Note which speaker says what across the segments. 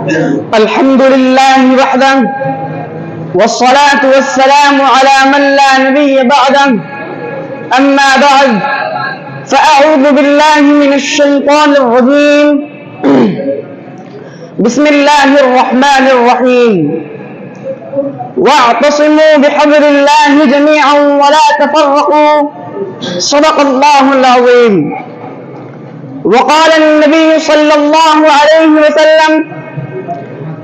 Speaker 1: الحمد لله وحده والصلاة والسلام على من لا نبي بعده أما بعد فأعوذ بالله من الشيطان الرجيم بسم الله الرحمن الرحيم واعتصموا بحبل الله جميعا ولا تفرقوا صدق الله العظيم وقال النبي صلى الله عليه وسلم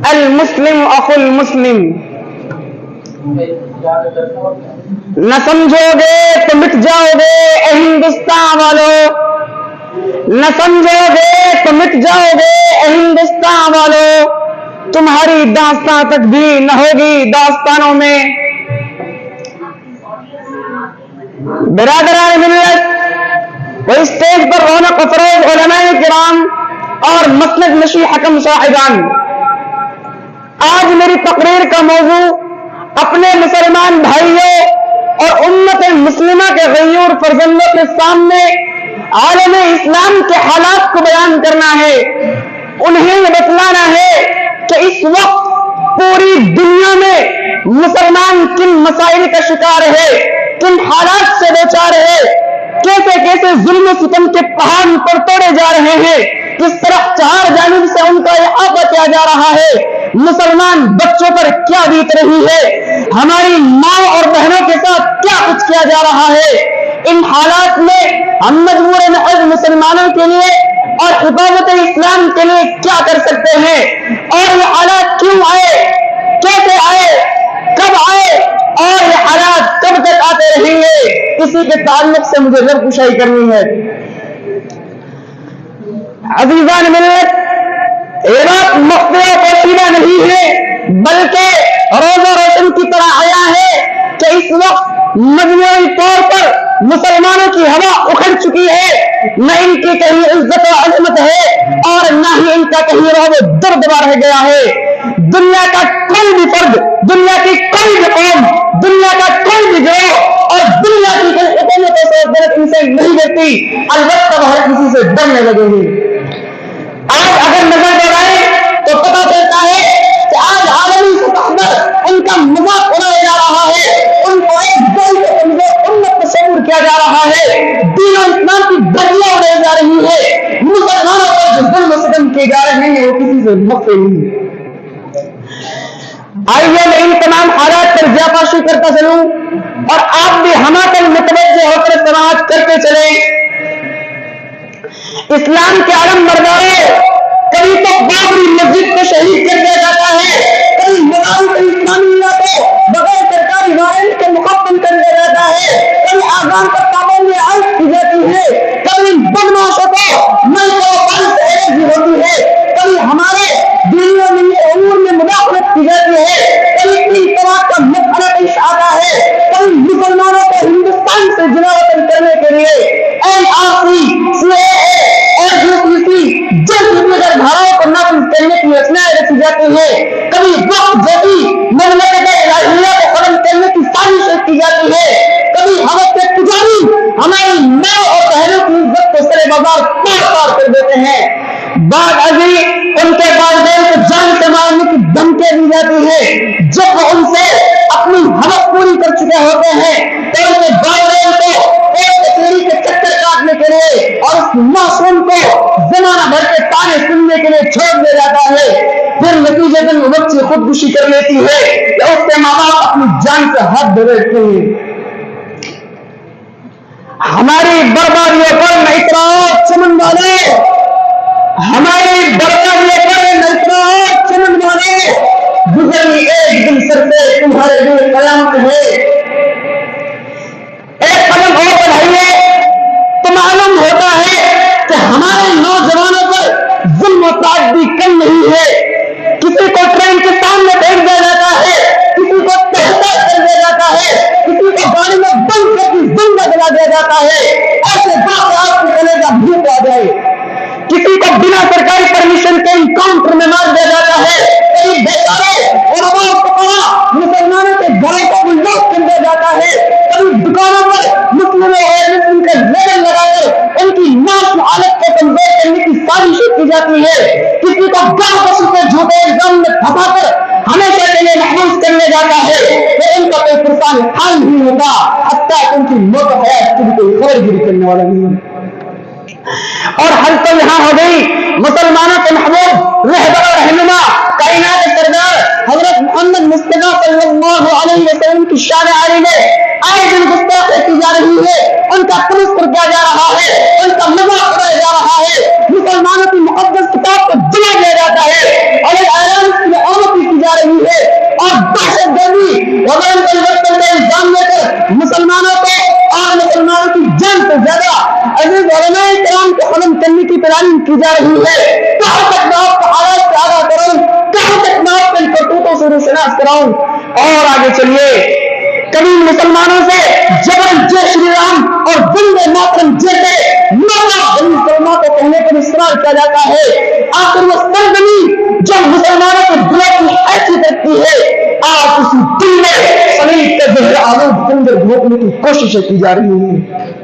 Speaker 1: المسلم اخو المسلم نہ سمجھو گے تو مٹ جاؤ گے اے ہندوستان والو، نہ سمجھو گے تو مٹ جاؤ گے اے ہندوستان والو، تمہاری داستان تک بھی نہ ہوگی داستانوں میں۔ برادران ملت وہ اسٹیج پر رونق افروز علماء کرام اور مسند نشی حکم صاحبان، آج میری تقریر کا موضوع اپنے مسلمان بھائیوں اور امت مسلمہ کے غیور فرزندوں کے سامنے عالم اسلام کے حالات کو بیان کرنا ہے، انہیں یہ بتلانا ہے کہ اس وقت پوری دنیا میں مسلمان کن مسائل کا شکار ہے، کن حالات سے دوچار ہے، کیسے کیسے ظلم و ستم کے پہاڑ پر توڑے جا رہے ہیں، کس طرح چار جانب سے ان کا احاطہ کیا جا رہا ہے، مسلمان بچوں پر کیا بیت رہی ہے، ہماری ماں اور بہنوں کے ساتھ کیا کچھ کیا جا رہا ہے۔ ان حالات میں ہم مجبور محض مسلمانوں کے لیے اور حفاظت اسلام کے لیے کیا کر سکتے ہیں، اور یہ حالات کیوں آئے، کیسے آئے، کب آئے، اور یہ حالات کب تک آتے رہیں گے، اسی کے تعلق سے مجھے گفتگو کرنی ہے۔ عزیزان ملت، یہ بات مخفی و پوشیدہ نہیں ہے بلکہ روزہ روشن کی طرح آیا ہے کہ اس وقت مجموعی طور پر مسلمانوں کی ہوا اکھڑ چکی ہے، نہ ان کی کہیں عزت و عظمت ہے اور نہ ہی ان کا کہیں رعب و دبدبا رہ گیا ہے۔ دنیا کا کوئی بھی فرد، دنیا کی کوئی بھی قوم، دنیا کا کوئی بھی گروہ اور دنیا کی کوئی حکومت ان سے نہیں ڈرتی، البتہ وہ ہر کسی سے ڈرنے لگے گی۔ آج اگر نظر دوڑائیں تو پتہ چلتا ہے کہ آج عالمی سطح پر ان کا مذاق اڑایا جا رہا ہے، ان کو ایک دل کے کمزور امت تصور کیا جا رہا ہے، دین و اسلام کی دھجیاں اڑائی جا رہی ہے، مسلمانوں پر جو ظلم و ستم کیے جا رہے ہیں وہ کسی سے مخفی نہیں۔ آئیے میں ان تمام حالات پر زیادہ کرتا چلوں اور آپ بھی ہمارے متوجہ ہو کر سماعت کرتے چلیں۔ اسلام کے علم بردارے کبھی تو بابری مسجد کو شہید کر دیا جاتا ہے، کبھی مدارس اسلامیہ کو بغیر سرکاری وارنٹ کے مقدم کر دیا جاتا ہے، کبھی آزان پر پابندی عائد کی جاتی ہے، کبھی بدماشوں کو ملک و بال سے الرجی ہوتی ہے، کبھی ہمارے دینی امور میں مداخلت کی جاتی ہے، کبھی تین طلاق کا مسئلہ پیش آتا ہے، کبھی مسلمانوں کو ہندوستان سے جلا وطن کرنے کے لیے NRC، CAA اور UCC جیسی دیگر دھاراؤں کو نافذ کرنے کی یوجنائیں رکھی جاتی ہیں، کبھی وقت جیسی مملکت الہیہ کو ختم کرنے کی سازشیں کی جاتی ہے، کبھی حوث کے پجاری ہماری ماں اور بہنوں کی عزت کو سرے بازار پار کر دیتے ہیں، بعد ازیں ان کے والدین کو جان سے مارنے کی دھمکیاں دی جاتی ہے، جب وہ ان سے اپنی حوث پوری کر چکے ہوتے ہیں تو ان کے والدین کو ایک تقریر کے چکر کاٹنے کے لیے اور اس معصوم کو زمانہ بھر کے تانے سننے کے لیے چھوڑ دیا جاتا ہے، پھر نتیجتاً وہ بچی خودکشی کر لیتی ہے یا اس کے ماں باپ اپنی جان سے ہاتھ دھو بیٹھتے ہیں۔ ہماری بربادیوں پر نہ اطراف چمن والے، ہماری بربادیوں پر نہ اطراف چمن والے، گزری ایک دن سر سے تمہارے لیے قیامت ہے۔ ایک قدم اور بڑھائیے تو معلوم ہوتا ہے کہ ہمارے نوجوانوں پر ظلم و تعدی کم نہیں ہے، کسی کو ٹرین کے سامنے بھیج دیا جاتا ہے، کسی کو تہتا کر دیا جاتا ہے، کسی کو گاڑی میں بند کر کے زندہ جلا دیا جاتا ہے، ایسے بات آپ کے گلے کا بھوک آ جائے، کسی کو بنا سرکاری پرمیشن کے انکاؤنٹر میں مار دیا جاتا ہے، کئی بیچارے علماء فقہاء مسلمانوں کے گھروں کو بلڈوز کر دیا جاتا ہے، کبھی دکانوں پر مسلموں اور مسلم کے لیبل لگا کر ان کی معاشی حالت کو کمزور کرنے کی سازشیں کی جاتی ہے، کسی کو گاؤں بسوں کے جھوٹے میں پھنسا کر ہمیشہ کے لیے محفوظ کرنے جاتا ہے تو ان کا کوئی فرسان حال نہیں ہوگا حتیٰ کہ ان کی موت و حیات کی کوئی خبر گیری کرنے والا نہیں ہے۔ اور حل تو یہاں ہو گئی مسلمانوں کے محبوب رہبر اور رہنما کائنات سردار حضرت محمد مصطفیٰ صلی اللہ علیہ وسلم کی شان عالی میں آئے دن گستاخی کی جا رہی ہے، ان کا تمسخر کیا جا رہا ہے، ان کا مذاق اڑایا جا رہا ہے، مسلمانوں کی مقدس کتاب کو جلا دیا جاتا ہے اور ایک اعلان کی آمد کی جا رہی ہے اور دہشت گردی وغیرہ پریورتن کا الزام لے کر مسلمانوں کو اور مسلمانوں کی جان سے زیادہ عزیز علماء کرام کو ختم کرنے کی پلاننگ کی جا رہی ہے۔ کہاں تک میں آپ کو حالات سے آگاہ کروں، کہاں تک میں آپ کو ان کرتوتوں سے روشناس کراؤں۔ اور آگے چلیے، کبھی مسلمانوں سے جبرن جے شری رام اور وندے ماترم جیسے مسلمانوں کو کہنے پر اصرار کیا جاتا ہے، آخر وہ سرزمین جو مسلمانوں کے دلوں کی حیثیت رکھتی ہے آپ اسی دل میں سمیٹ کے زہر آلود خنجر گھونپنے کی کوششیں کی جا رہی ہیں۔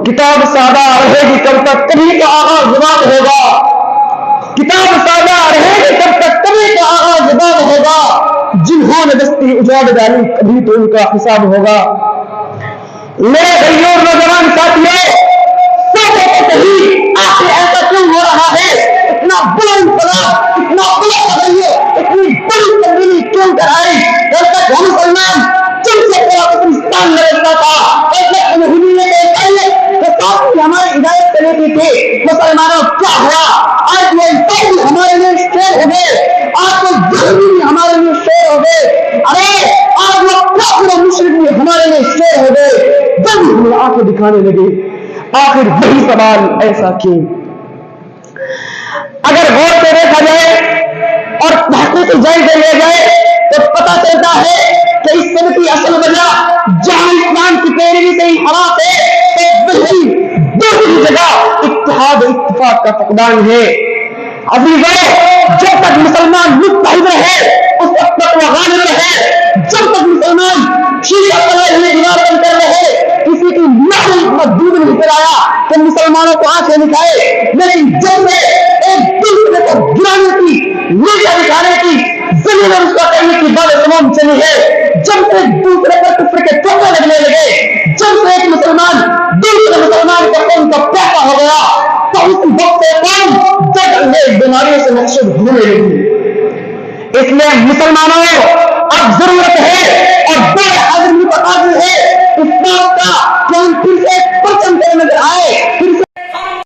Speaker 1: کتاب سادہ رہے گی کب تک، کبھی کا آغاز بات ہوگا۔ کتاب سادہ رہے گی کب تک، کبھی کا آغاز بات ہوگا۔ جنہوں نے بستی اجاڑ ڈالی کبھی تو ان کا حساب ہوگا۔ میرے بھائیوں اور نوجوان ساتھیوں، سوچو تو صحیح آخر ایسا کیوں ہو رہا ہے؟ اتنا بڑا انقلاب، اتنا بڑا تغیر، اتنی بڑی تبدیلی کیوں کر آئی؟ جب تک ہم مسلمان جن سے پورا پاکستان لڑتا تھا ایسے ہماری ہدایت کرنے کی تھی، مسلمانوں کیا ہوا؟ آج وہ انسان ہمارے لیے شیر ہو گئے، آج وہ ظالم ہمارے لیے شیر ہو گئے، ارے آج وہ کافر و مشرک بھی ہمارے لیے شیر ہو گئے۔ جب ہمیں آنکھیں دکھانے لگے، آخر وہی سوال ایسا کیوں؟ اگر غور سے دیکھا جائے اور تحقیقی جائزہ لیا جائے تو پتہ چلتا ہے کہ اس سب کی اصل وجہ جہاں اسلام کی پیروی سے انحراف ہے تو وہی دوسری جگہ اتحاد و اتفاق کا فقدان ہے۔ عزیزوں، جب تک مسلمان متحد رہے اس وقت تک وہ غالب رہے، جب تک مسلمان شیشہ پلائے ہوئے دیوار بن کر رہے کسی کی محل مدود نہیں کرایا کہ مسلمانوں کو آنکھیں دکھائے، لیکن جب سے ایک دوسرے کو گرانے کی، نیچا دکھانے کی، زمین اور اس کا کرنے کی بات تمام چلی ہے، جب سے دوسرے پر کفر کے ٹوکے لگنے لگے، جب سے ایک مسلمان دوسرے مسلمان کا قوم کا پیسہ ہو گیا تو اس وقت سے قوم جب بیماریوں سے محسوس ہونے لگی۔ اس لیے مسلمانوں اب ضرورت ہے اور بڑے عزم تقاضا ہے اس بات کا کہ ہم پھر سے پرچم پہ نظر آئے، پھر سے